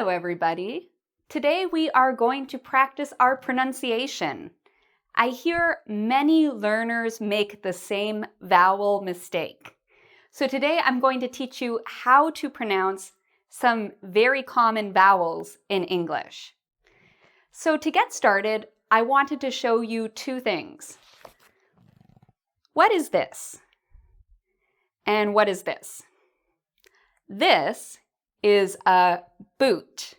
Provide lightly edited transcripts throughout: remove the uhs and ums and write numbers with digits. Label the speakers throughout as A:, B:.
A: Hello, everybody. Today we are going to practice our pronunciation. I hear many learners make the same vowel mistake. So today I'm going to teach you how to pronounce some very common vowels in English. So to get started, I wanted to show you two things. What is this? And what is this? This is a boot.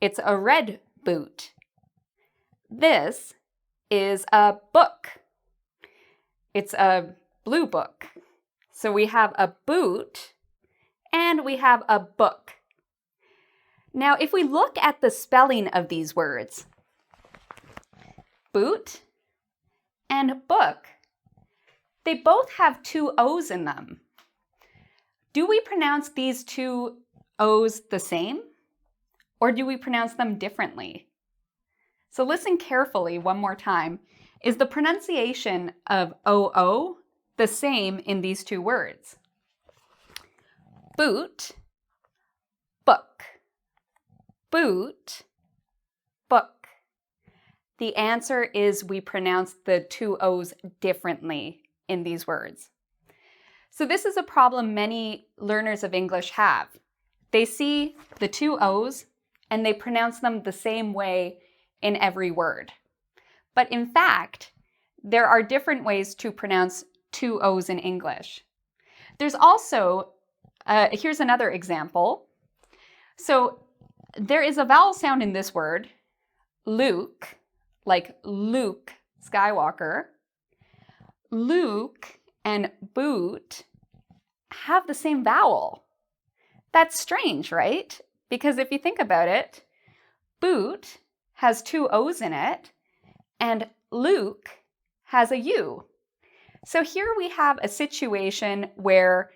A: It's a red boot. This is a book. It's a blue book. So we have a boot and we have a book. Now, if we look at the spelling of these words, boot and book, they both have two O's in them. Do we pronounce these two O's the same? Or do we pronounce them differently? So listen carefully one more time. Is the pronunciation of OO the same in these two words? Boot, book. Boot, book. The answer is we pronounce the two O's differently in these words. So this is a problem many learners of English have. They see the two O's and they pronounce them the same way in every word. But in fact, there are different ways to pronounce two O's in English. There's also, here's another example. So there is a vowel sound in this word, Luke, like Luke Skywalker. Luke and boot have the same vowel. That's strange, right? Because if you think about it, boot has two O's in it, and Luke has a U. So here we have a situation where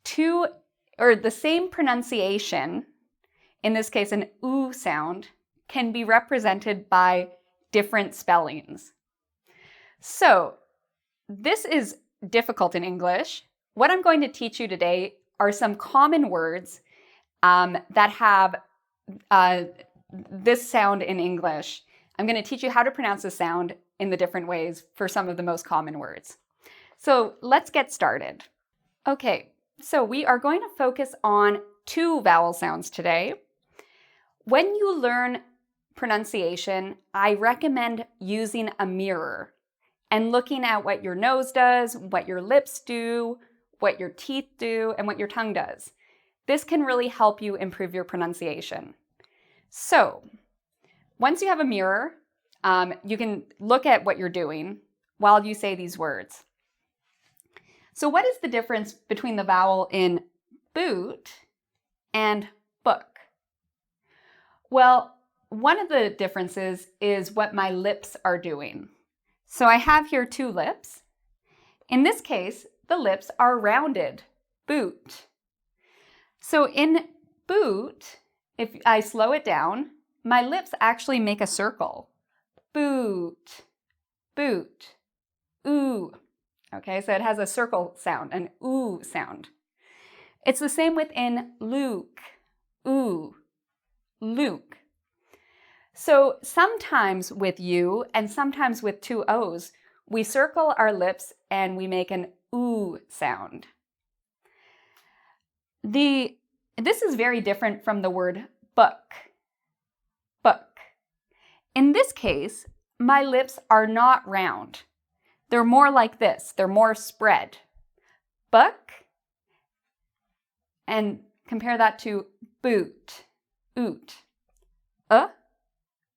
A: the same pronunciation, in this case an oo sound, can be represented by different spellings. So this is difficult in English. What I'm going to teach you today are some common words that have this sound in English. I'm going to teach you how to pronounce the sound in the different ways for some of the most common words. So let's get started. Okay, so we are going to focus on two vowel sounds today. When you learn pronunciation, I recommend using a mirror and looking at what your nose does, what your lips do, what your teeth do, and what your tongue does. This can really help you improve your pronunciation. So, once you have a mirror, you can look at what you're doing while you say these words. So what is the difference between the vowel in boot and book? Well, one of the differences is what my lips are doing. So I have here two lips. In this case, the lips are rounded, boot. So in boot, if I slow it down, my lips actually make a circle. Boot, boot, ooh. Okay, so it has a circle sound, an ooh sound. It's the same within Luke, ooh, Luke. So sometimes with U and sometimes with two O's, we circle our lips and we make an ooh sound. This is very different from the word book. Book. In this case, my lips are not round. They're more like this. They're more spread. Book. And compare that to boot. Oot.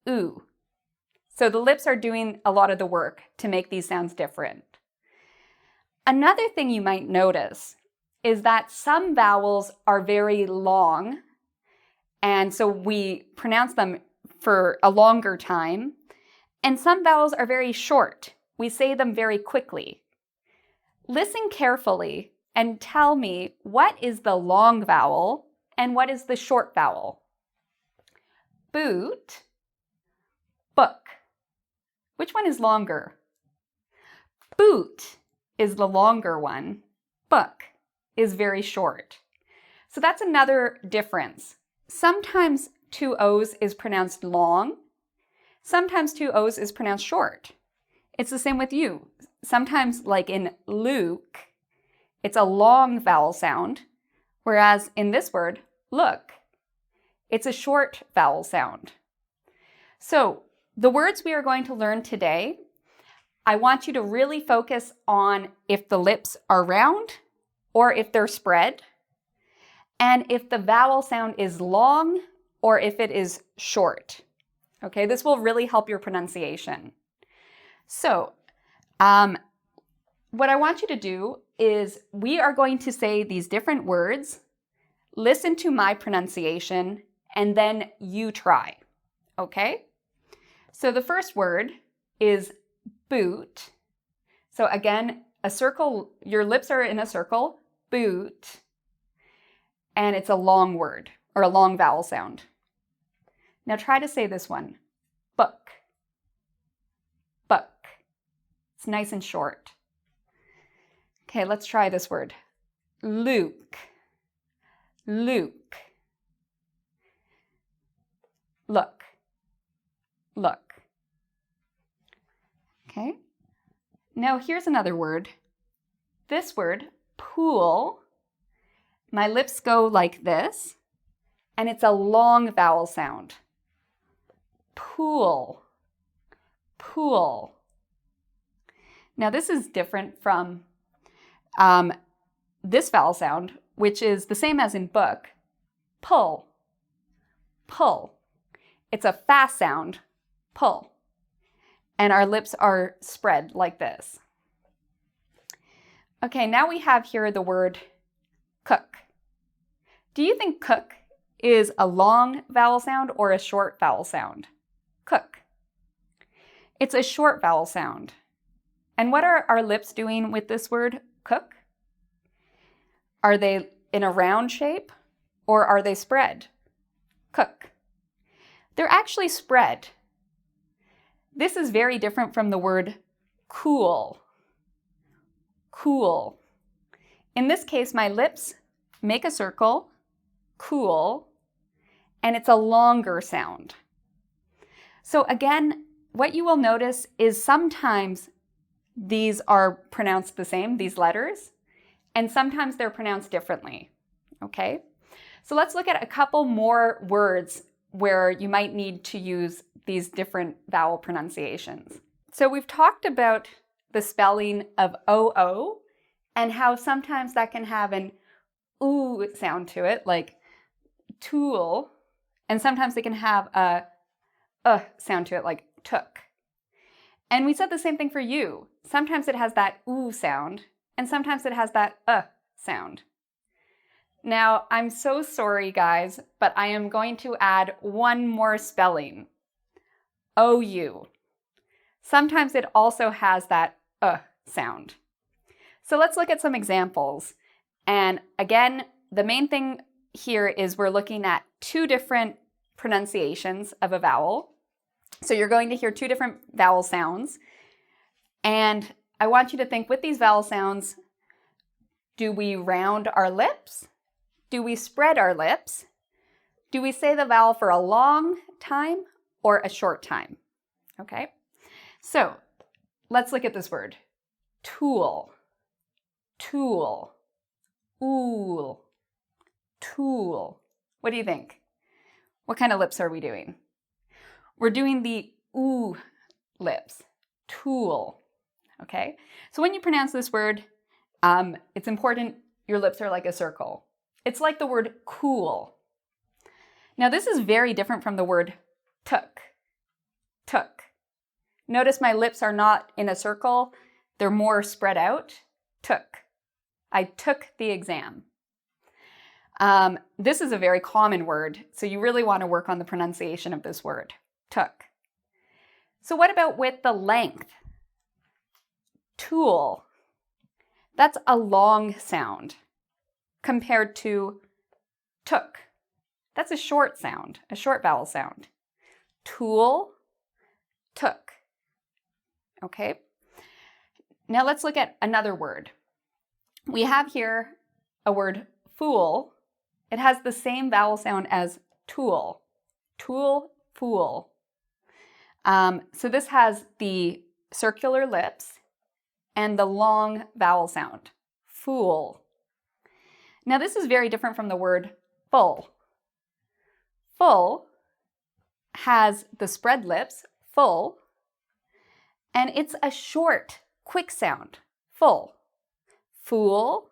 A: Ooh. So the lips are doing a lot of the work to make these sounds different. Another thing you might notice is that some vowels are very long, and so we pronounce them for a longer time, and some vowels are very short. We say them very quickly. Listen carefully and tell me what is the long vowel and what is the short vowel. Boot, book. Which one is longer? Boot is the longer one. Book is very short. So that's another difference. sometimes two O's is pronounced long. Sometimes two O's is pronounced short. It's the same with you. Sometimes, like in Luke, it's a long vowel sound, whereas in this word, look, it's a short vowel sound. So the words we are going to learn today, I want you to really focus on if the lips are round or if they're spread, and if the vowel sound is long or if it is short. Okay, this will really help your pronunciation. So, what I want you to do is we are going to say these different words, listen to my pronunciation, and then you try. Okay? So the first word is boot. So again, a circle, your lips are in a circle, boot, and it's a long word or a long vowel sound. Now try to say this one, book, book. It's nice and short. Okay, let's try this word, Luke, Luke. Look, look. Okay, now here's another word. This word, pool, my lips go like this, and it's a long vowel sound. Pool, pool. Now this is different from this vowel sound, which is the same as in book, pull, pull. It's a fast sound, pull. And our lips are spread like this. Okay, now we have here the word cook. Do you think cook is a long vowel sound or a short vowel sound? Cook. It's a short vowel sound. And what are our lips doing with this word, cook? Are they in a round shape or are they spread? Cook. They're actually spread. This is very different from the word cool. Cool. In this case, my lips make a circle, cool, and it's a longer sound. So again, what you will notice is sometimes these are pronounced the same, these letters, and sometimes they're pronounced differently, okay? So let's look at a couple more words where you might need to use these different vowel pronunciations. So we've talked about the spelling of OO and how sometimes that can have an oo sound to it, like tool, and sometimes they can have a sound to it, like took. And we said the same thing for you. Sometimes it has that oo sound, and sometimes it has that sound. Now, I'm so sorry, guys, but I am going to add one more spelling. OU. Sometimes it also has that sound. So let's look at some examples. And again, the main thing here is we're looking at two different pronunciations of a vowel. So you're going to hear two different vowel sounds. And I want you to think with these vowel sounds, do we round our lips? Do we spread our lips? Do we say the vowel for a long time or a short time? Okay, so let's look at this word. Tool, tool, ool, tool. What do you think? What kind of lips are we doing? We're doing the oo lips, tool. Okay, so when you pronounce this word, it's important your lips are like a circle. It's like the word cool. Now this is very different from the word took, took. Notice my lips are not in a circle, they're more spread out, took. I took the exam. This is a very common word, so you really want to work on the pronunciation of this word, took. So what about with the length? Tool. That's a long sound compared to took. That's a short sound, a short vowel sound. Tool, took. Okay. Now let's look at another word. We have here a word fool. It has the same vowel sound as tool, tool, fool. So this has the circular lips and the long vowel sound, fool. Now this is very different from the word full. Full has the spread lips, full, and it's a short, quick sound, full. Fool,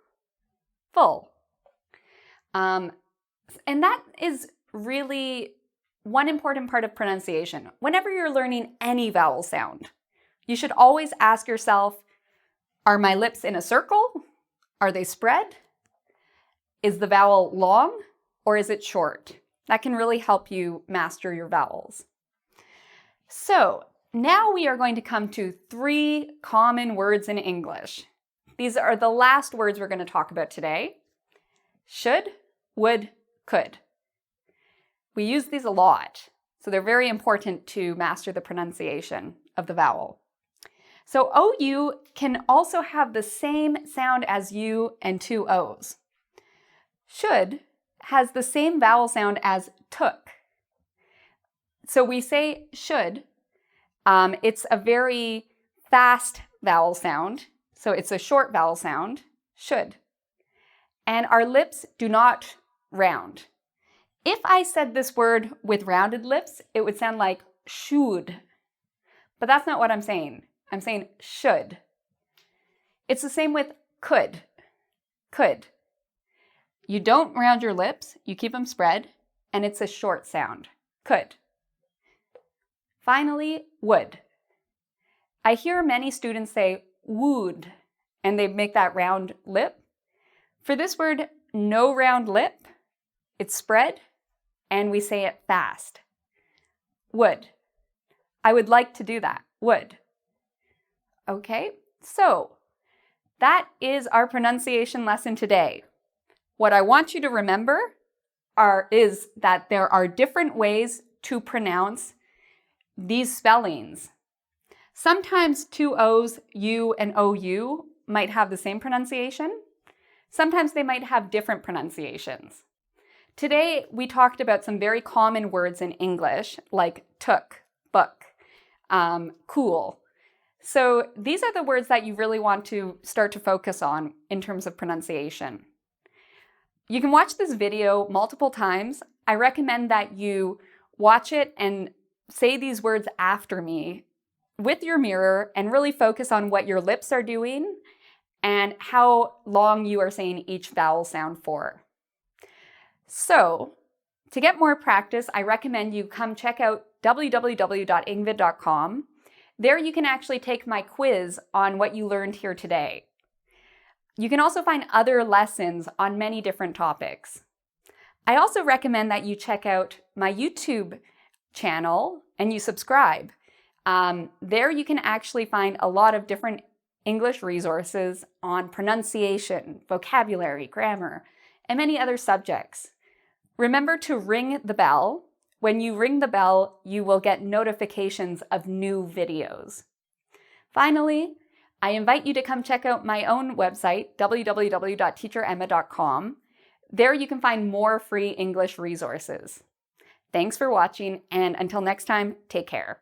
A: full. And that is really one important part of pronunciation. Whenever you're learning any vowel sound, you should always ask yourself, are my lips in a circle? Are they spread? Is the vowel long or is it short? That can really help you master your vowels. So now we are going to come to 3 common words in English. These are the last words we're going to talk about today. Should, would, could. We use these a lot, so they're very important to master the pronunciation of the vowel. So OU can also have the same sound as U and 2 O's. Should has the same vowel sound as took. So we say should. It's a very fast vowel sound, so it's a short vowel sound, should. And our lips do not round. If I said this word with rounded lips, it would sound like should. But that's not what I'm saying. I'm saying should. It's the same with could. Could. You don't round your lips, you keep them spread, and it's a short sound. Could. Finally, would. I hear many students say would, and they make that round lip. For this word, no round lip, it's spread, and we say it fast. Would. I would like to do that. Would. Okay, so that is our pronunciation lesson today. What I want you to remember is that there are different ways to pronounce these spellings. Sometimes 2 O's, U and OU, might have the same pronunciation. Sometimes they might have different pronunciations. Today, we talked about some very common words in English, like took, book, cool. So these are the words that you really want to start to focus on in terms of pronunciation. You can watch this video multiple times. I recommend that you watch it and say these words after me with your mirror and really focus on what your lips are doing and how long you are saying each vowel sound for. So, to get more practice, I recommend you come check out www.engvid.com. There you can actually take my quiz on what you learned here today. You can also find other lessons on many different topics. I also recommend that you check out my YouTube channel and you subscribe. There you can actually find a lot of different English resources on pronunciation, vocabulary, grammar, and many other subjects. Remember to ring the bell. When you ring the bell, you will get notifications of new videos. Finally, I invite you to come check out my own website, www.teacheremma.com. There you can find more free English resources. Thanks for watching, and until next time, take care.